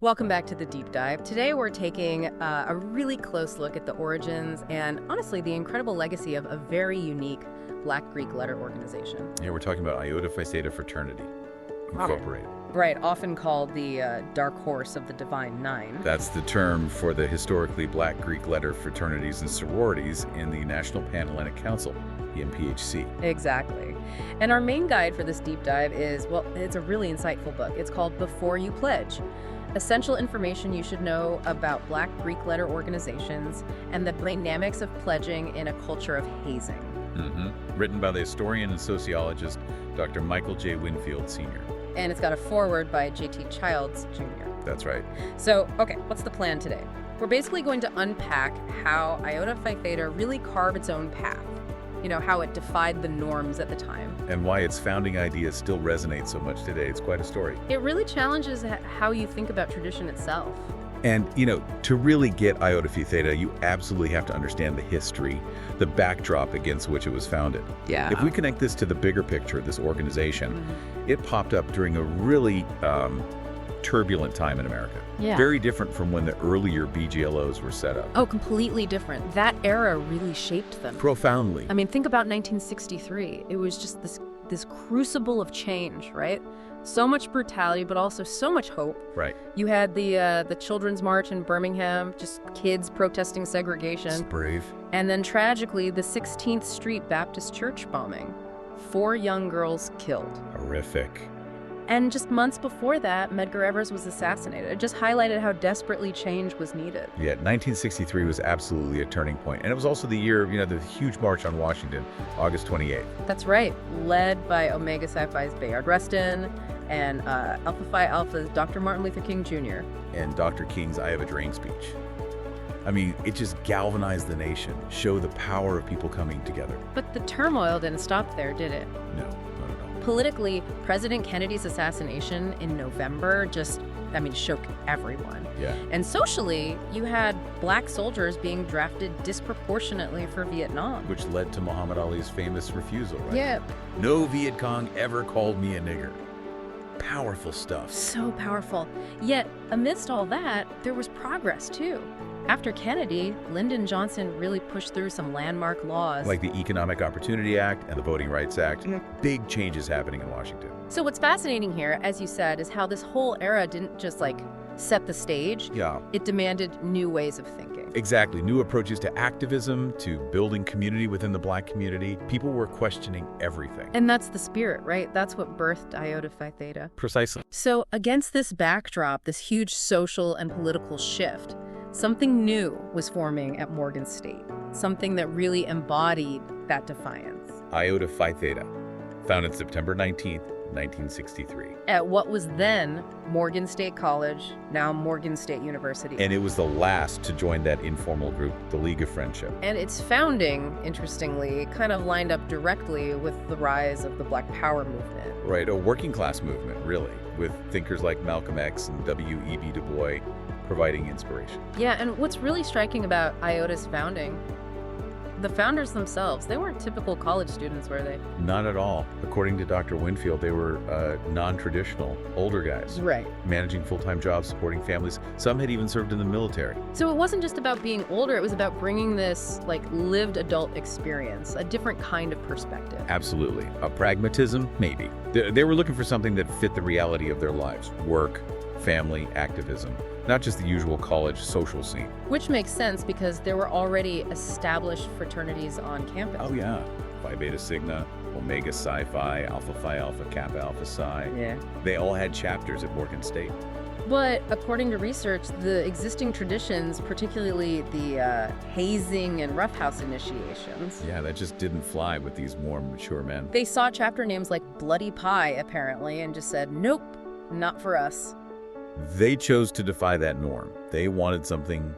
Welcome back to the Deep Dive. Today we're taking a really close look at the origins and, honestly, the incredible legacy of a very unique Black Greek letter organization. Yeah, we're talking about Iota Phi Theta Fraternity, Incorporated. Right, often called the Dark Horse of the Divine Nine. That's the term for the historically Black Greek letter fraternities and sororities in the National Pan-Hellenic Council, the NPHC. Exactly. And our main guide for this deep dive is, well, it's a really insightful book. It's called Before You Pledge: Essential Information You Should Know About Black Greek Letter Organizations and the Dynamics of Pledging in a Culture of Hazing. Written by the historian and sociologist Dr. Michael J. Winfield, Sr. And it's got a foreword by J.T. Childs, Jr. That's right. So, okay, what's the plan today? We're basically going to unpack how Iota Phi Theta really carved its own path. You know, how it defied the norms at the time. And why its founding ideas still resonate so much today. It's quite a story. It really challenges how you think about tradition itself. And, you know, to really get Iota Phi Theta, you absolutely have to understand the history, the backdrop against which it was founded. Yeah. If we connect this to the bigger picture of this organization, it popped up during a really turbulent time in America. Yeah. Very different from when the earlier BGLOs were set up. Oh, completely different. That era really shaped them. Profoundly. I mean, think about 1963. It was just this crucible of change, right? So much brutality, but also so much hope. Right. You had the Children's March in Birmingham, just kids protesting segregation. It's brave. And then tragically, the 16th Street Baptist Church bombing. 4 young girls killed. Horrific. And just months before that, Medgar Evers was assassinated. It just highlighted how desperately change was needed. Yeah, 1963 was absolutely a turning point. And it was also the year of, the huge March on Washington, August 28th. That's right. Led by Omega Psi Phi's Bayard Rustin and Alpha Phi Alpha's Dr. Martin Luther King Jr. And Dr. King's I Have a Dream speech. I mean, it just galvanized the nation, showed the power of people coming together. But the turmoil didn't stop there, did it? No, not at all. Politically, President Kennedy's assassination in November shook everyone. Yeah. And socially, you had Black soldiers being drafted disproportionately for Vietnam. Which led to Muhammad Ali's famous refusal, right? Yeah. No Viet Cong ever called me a nigger. Powerful stuff. So powerful. Yet, amidst all that, there was progress, too. After Kennedy, Lyndon Johnson really pushed through some landmark laws. Like the Economic Opportunity Act and the Voting Rights Act. Big changes happening in Washington. So what's fascinating here, as you said, is how this whole era didn't just, set the stage. Yeah. It demanded new ways of thinking. Exactly. New approaches to activism, to building community within the Black community. People were questioning everything. And that's the spirit, right? That's what birthed Iota Phi Theta. Precisely. So against this backdrop, this huge social and political shift, something new was forming at Morgan State. Something that really embodied that defiance. Iota Phi Theta, founded September 19th, 1963. At what was then Morgan State College, now Morgan State University. And it was the last to join that informal group, the League of Friendship. And its founding, interestingly, kind of lined up directly with the rise of the Black Power movement. Right, a working class movement, really, with thinkers like Malcolm X and W.E.B. Du Bois providing inspiration. Yeah, and what's really striking about Iota's founding, the founders themselves, they weren't typical college students, were they? Not at all. According to Dr. Winfield, they were non-traditional, older guys. Right. Managing full-time jobs, supporting families. Some had even served in the military. So it wasn't just about being older, it was about bringing this, lived adult experience, a different kind of perspective. Absolutely. A pragmatism? Maybe. They were looking for something that fit the reality of their lives. Work, family, activism. Not just the usual college social scene. Which makes sense because there were already established fraternities on campus. Oh, yeah. Phi Beta Sigma, Omega Psi Phi, Alpha Phi Alpha, Kappa Alpha Psi. Yeah. They all had chapters at Morgan State. But according to research, the existing traditions, particularly the hazing and roughhouse initiations. Yeah, that just didn't fly with these more mature men. They saw chapter names like Bloody Pie, apparently, and just said, nope, not for us. They chose to defy that norm. They wanted something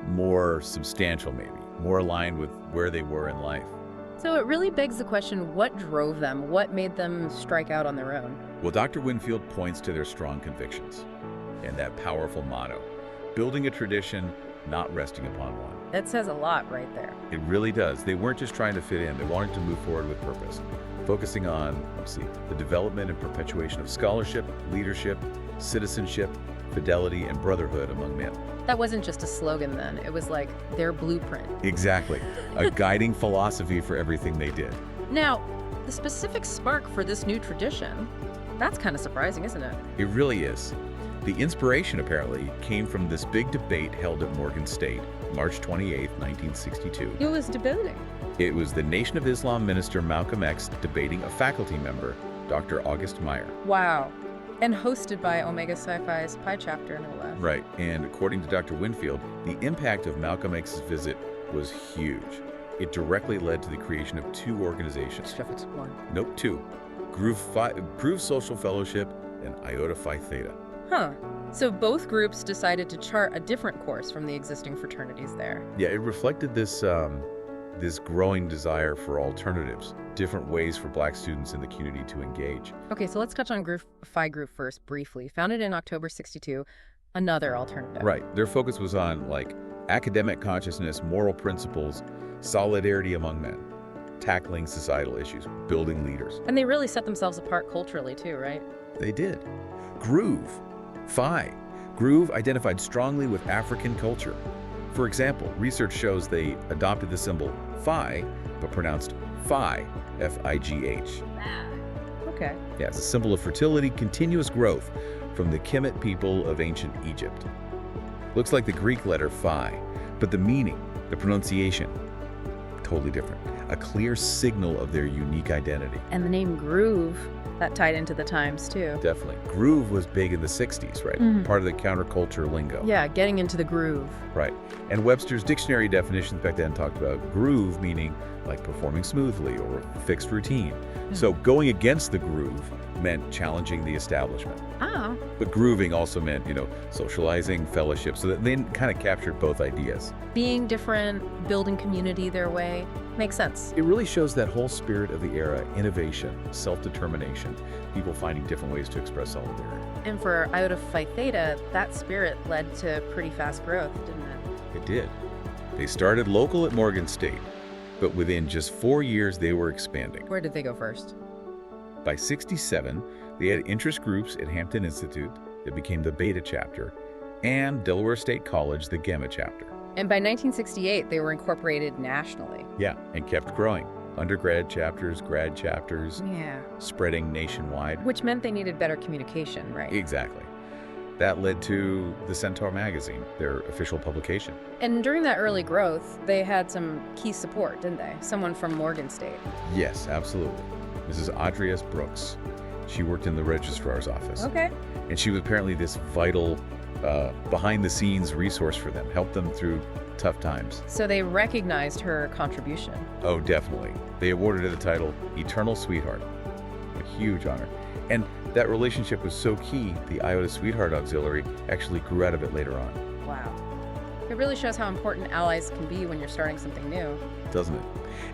more substantial, maybe, more aligned with where they were in life. So it really begs the question, what drove them? What made them strike out on their own? Well, Dr. Winfield points to their strong convictions and that powerful motto, building a tradition, not resting upon one. That says a lot right there. It really does. They weren't just trying to fit in. They wanted to move forward with purpose, focusing on, the development and perpetuation of scholarship, leadership, citizenship, fidelity, and brotherhood among men. That wasn't just a slogan then. It was like their blueprint. Exactly. A guiding philosophy for everything they did. Now, the specific spark for this new tradition, that's kind of surprising, isn't it? It really is. The inspiration, apparently, came from this big debate held at Morgan State, March 28, 1962. It was debating. It was the Nation of Islam minister Malcolm X debating a faculty member, Dr. August Meyer. Wow. And hosted by Omega Psi-Phi's Pi chapter, no less. Right, and according to Dr. Winfield, the impact of Malcolm X's visit was huge. It directly led to the creation of two organizations. It's one. Nope, two. Groove Social Fellowship and Iota Phi Theta. Huh. So both groups decided to chart a different course from the existing fraternities there. Yeah, it reflected this growing desire for alternatives, different ways for Black students in the community to engage. Okay, so let's touch on Phi Group first briefly. Founded in October 62, another alternative. Right. Their focus was on, academic consciousness, moral principles, solidarity among men, tackling societal issues, building leaders. And they really set themselves apart culturally too, right? They did. Groove. Phi. Groove identified strongly with African culture. For example, research shows they adopted the symbol Phi, but pronounced Phi, F-I-G-H. Okay. Yeah, it's a symbol of fertility, continuous growth from the Kemet people of ancient Egypt. Looks like the Greek letter Phi, but the meaning, the pronunciation, totally different. A clear signal of their unique identity. And the name Groove, that tied into the times too. Definitely. Groove was big in the 60s, right? Mhm. Part of the counterculture lingo. Yeah, getting into the groove. Right. And Webster's dictionary definitions back then talked about groove meaning like performing smoothly or a fixed routine. So going against the groove meant challenging the establishment. Ah. But grooving also meant, socializing, fellowship. So that they kind of captured both ideas. Being different, building community their way. Makes sense. It really shows that whole spirit of the era, innovation, self-determination, people finding different ways to express solidarity. And for Iota Phi Theta, that spirit led to pretty fast growth, didn't it? It did. They started local at Morgan State, but within just 4 years, they were expanding. Where did they go first? By 67, they had interest groups at Hampton Institute that became the Beta chapter, and Delaware State College, the Gamma chapter. And by 1968, they were incorporated nationally. Yeah, and kept growing. Undergrad chapters, grad chapters, Yeah. spreading nationwide. Which meant they needed better communication, right? Exactly. That led to the Centaur magazine, their official publication. And during that early growth, they had some key support, didn't they? Someone from Morgan State. Yes, absolutely. Mrs. Adrias Brooks. She worked in the registrar's office. Okay. And she was apparently this vital, behind-the-scenes resource for them, helped them through tough times. So they recognized her contribution. Oh, definitely. They awarded her the title Eternal Sweetheart. A huge honor. And that relationship was so key, the Iota Sweetheart Auxiliary actually grew out of it later on. Wow. It really shows how important allies can be when you're starting something new. Doesn't it?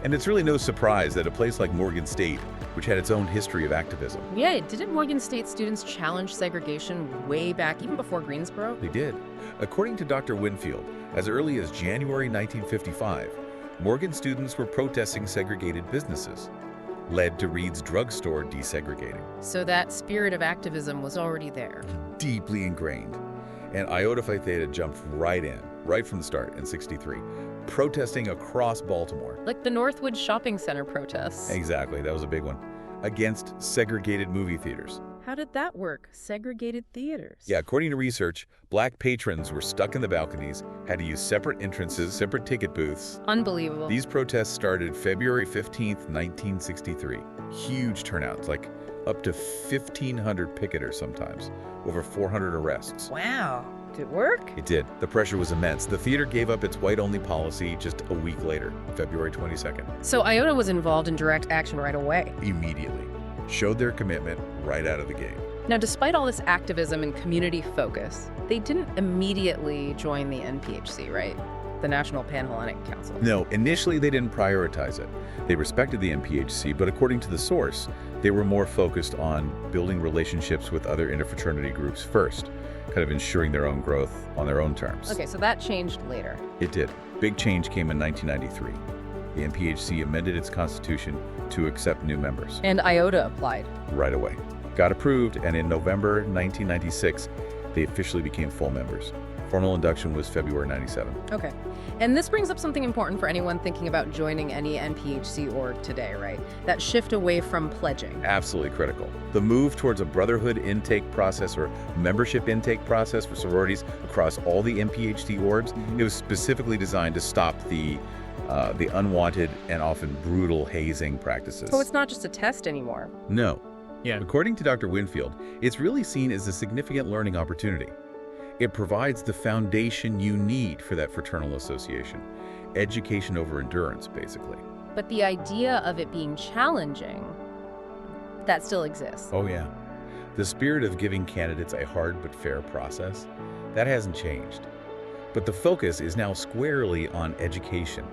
And it's really no surprise that a place like Morgan State, which had its own history of activism, Yeah, didn't Morgan State students challenge segregation way back, even before Greensboro? they did. According to Dr. Winfield, as early as January 1955, Morgan students were protesting segregated businesses, led to Reed's drugstore desegregating. So that spirit of activism was already there. Deeply ingrained. And Iota Phi Theta jumped right in, right from the start in 63, protesting across Baltimore. Like the Northwood Shopping Center protests. Exactly, that was a big one. Against segregated movie theaters. How did that work? Segregated theaters? Yeah, according to research, Black patrons were stuck in the balconies, had to use separate entrances, separate ticket booths. Unbelievable. These protests started February 15th, 1963. Huge turnouts, like up to 1,500 picketers sometimes, over 400 arrests. Wow. Did it work? It did. The pressure was immense. The theater gave up its white-only policy just a week later, February 22nd. So Iota was involved in direct action right away. Immediately. Showed their commitment right out of the gate. Now, despite all this activism and community focus, they didn't immediately join the NPHC, right? The National Pan-Hellenic Council. No, initially they didn't prioritize it. They respected the NPHC, but according to the source, they were more focused on building relationships with other interfraternity groups first, kind of ensuring their own growth on their own terms. Okay, so that changed later. It did. Big change came in 1993. The NPHC amended its constitution to accept new members. And Iota applied. Right away. Got approved, and in November 1996, they officially became full members. Formal induction was February 97. Okay. And this brings up something important for anyone thinking about joining any NPHC org today, right? That shift away from pledging. Absolutely critical. The move towards a brotherhood intake process or membership intake process for sororities across all the NPHC orgs, it was specifically designed to stop the unwanted and often brutal hazing practices. So it's not just a test anymore. No. Yeah. According to Dr. Winfield, it's really seen as a significant learning opportunity. It provides the foundation you need for that fraternal association. Education over endurance, basically. But the idea of it being challenging, that still exists. Oh, yeah. The spirit of giving candidates a hard but fair process, that hasn't changed. But the focus is now squarely on education,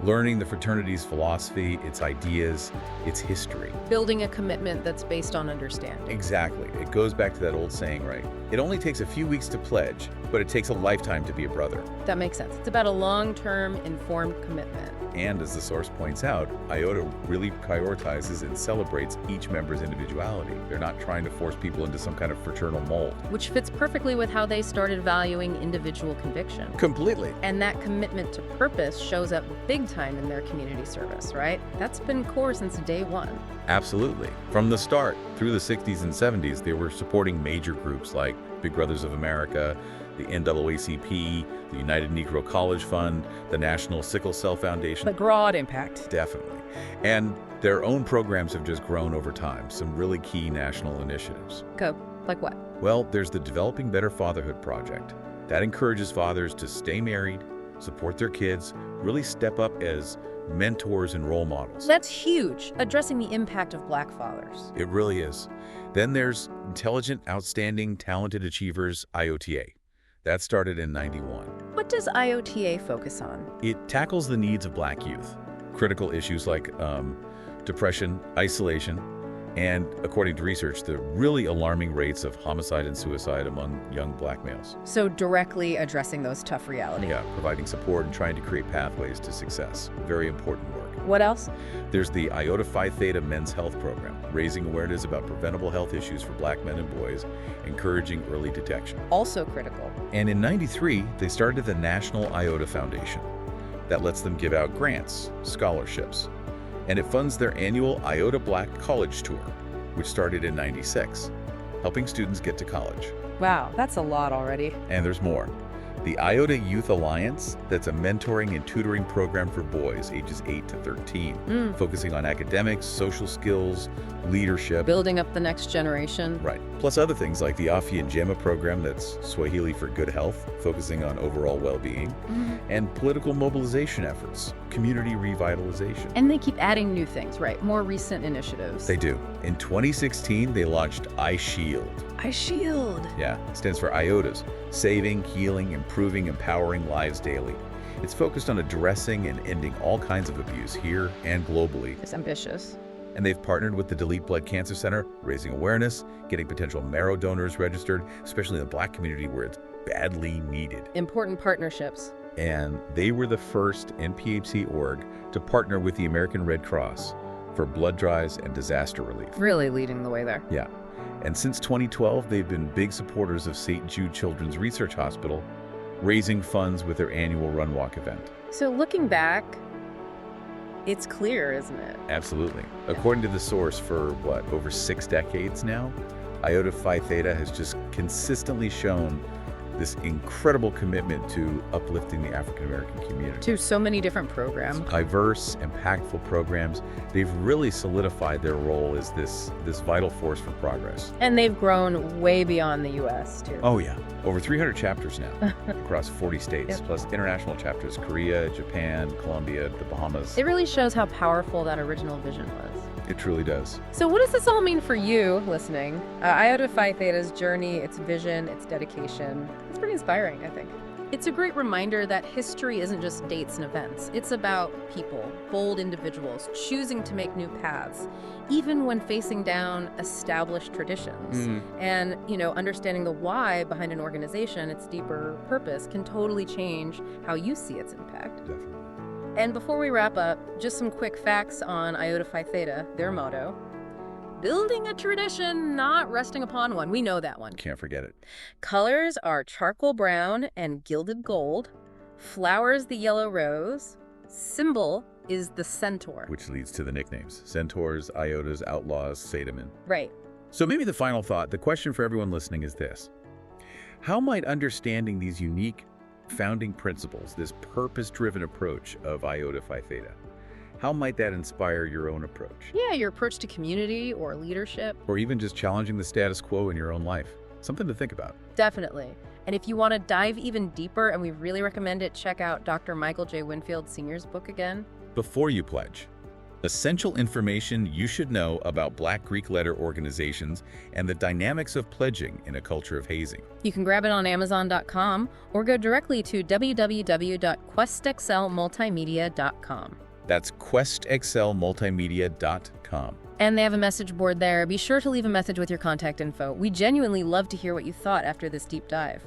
learning the fraternity's philosophy, its ideas, its history. Building a commitment that's based on understanding. Exactly. It goes back to that old saying, right? It only takes a few weeks to pledge, but it takes a lifetime to be a brother. That makes sense. It's about a long-term, informed commitment. And as the source points out, Iota really prioritizes and celebrates each member's individuality. They're not trying to force people into some kind of fraternal mold. Which fits perfectly with how they started valuing individual conviction. Completely. And that commitment to purpose shows up big time in their community service, right? That's been core since day one. Absolutely. From the start, through the 60s and 70s, they were supporting major groups like Big Brothers of America, the NAACP, the United Negro College Fund, the National Sickle Cell Foundation. But broad impact. Definitely. And their own programs have just grown over time, some really key national initiatives. Go. Like what? Well, there's the Developing Better Fatherhood Project. That encourages fathers to stay married, support their kids, really step up as mentors and role models. That's huge, addressing the impact of Black fathers. It really is. Then there's Intelligent, Outstanding, Talented Achievers, IOTA. That started in '91. What does IOTA focus on? It tackles the needs of Black youth, critical issues like depression, isolation, and, according to research, the really alarming rates of homicide and suicide among young Black males. So directly addressing those tough realities. Yeah, providing support and trying to create pathways to success. Very important work. What else? There's the Iota Phi Theta Men's Health Program, raising awareness about preventable health issues for Black men and boys, encouraging early detection. Also critical. And in '93, they started the National Iota Foundation. That lets them give out grants, scholarships, and it funds their annual Iota Black College Tour, which started in '96, helping students get to college. Wow, that's a lot already. And there's more. The Iota Youth Alliance, that's a mentoring and tutoring program for boys ages 8 to 13, focusing on academics, social skills, leadership. Building up the next generation. Right. Plus other things like the Afi and Gemma program, that's Swahili for good health, focusing on overall well-being, and political mobilization efforts, community revitalization. And they keep adding new things, right? More recent initiatives. They do. In 2016, they launched iShield. iShield. Yeah, it stands for IOTAs, saving, healing, improving, empowering lives daily. It's focused on addressing and ending all kinds of abuse here and globally. It's ambitious. And they've partnered with the Delete Blood Cancer Center, raising awareness, getting potential marrow donors registered, especially in the Black community where it's badly needed. Important partnerships. And they were the first NPHC org to partner with the American Red Cross for blood drives and disaster relief. Really leading the way there. Yeah. And since 2012, they've been big supporters of St. Jude Children's Research Hospital, raising funds with their annual Run Walk event. So looking back, it's clear, isn't it? Absolutely. According to the source, for over 6 decades now, Iota Phi Theta has just consistently shown this incredible commitment to uplifting the African American community. To so many different programs. Diverse, impactful programs. They've really solidified their role as this vital force for progress. And they've grown way beyond the U.S. too. Oh yeah, over 300 chapters now across 40 states, plus international chapters, Korea, Japan, Colombia, the Bahamas. It really shows how powerful that original vision was. It truly does. So what does this all mean for you listening? Iota Phi Theta's journey, its vision, its dedication. It's pretty inspiring, I think. It's a great reminder that history isn't just dates and events. It's about people, bold individuals, choosing to make new paths, even when facing down established traditions. And, understanding the why behind an organization, its deeper purpose, can totally change how you see its impact. Definitely. And before we wrap up, just some quick facts on Iota Phi Theta, their motto. building a tradition, not resting upon one. We know that one. Can't forget it. Colors are charcoal brown and gilded gold. Flowers, the yellow rose. Symbol is the centaur. Which leads to the nicknames. Centaurs, Iotas, Outlaws, Satamen. Right. So maybe the final thought, the question for everyone listening is this. How might understanding these unique founding principles, this purpose-driven approach of Iota Phi Theta, how might that inspire your own approach? Yeah, your approach to community or leadership. Or even just challenging the status quo in your own life? Something to think about. Definitely. And if you want to dive even deeper, and we really recommend it, check out Dr. Michael J. Winfield Sr.'s book again. Before you pledge, essential information you should know about Black Greek letter organizations and the dynamics of pledging in a culture of hazing. You can grab it on Amazon.com or go directly to www.questexcelmultimedia.com. That's questexcelmultimedia.com. And they have a message board there. Be sure to leave a message with your contact info. We genuinely love to hear what you thought after this deep dive.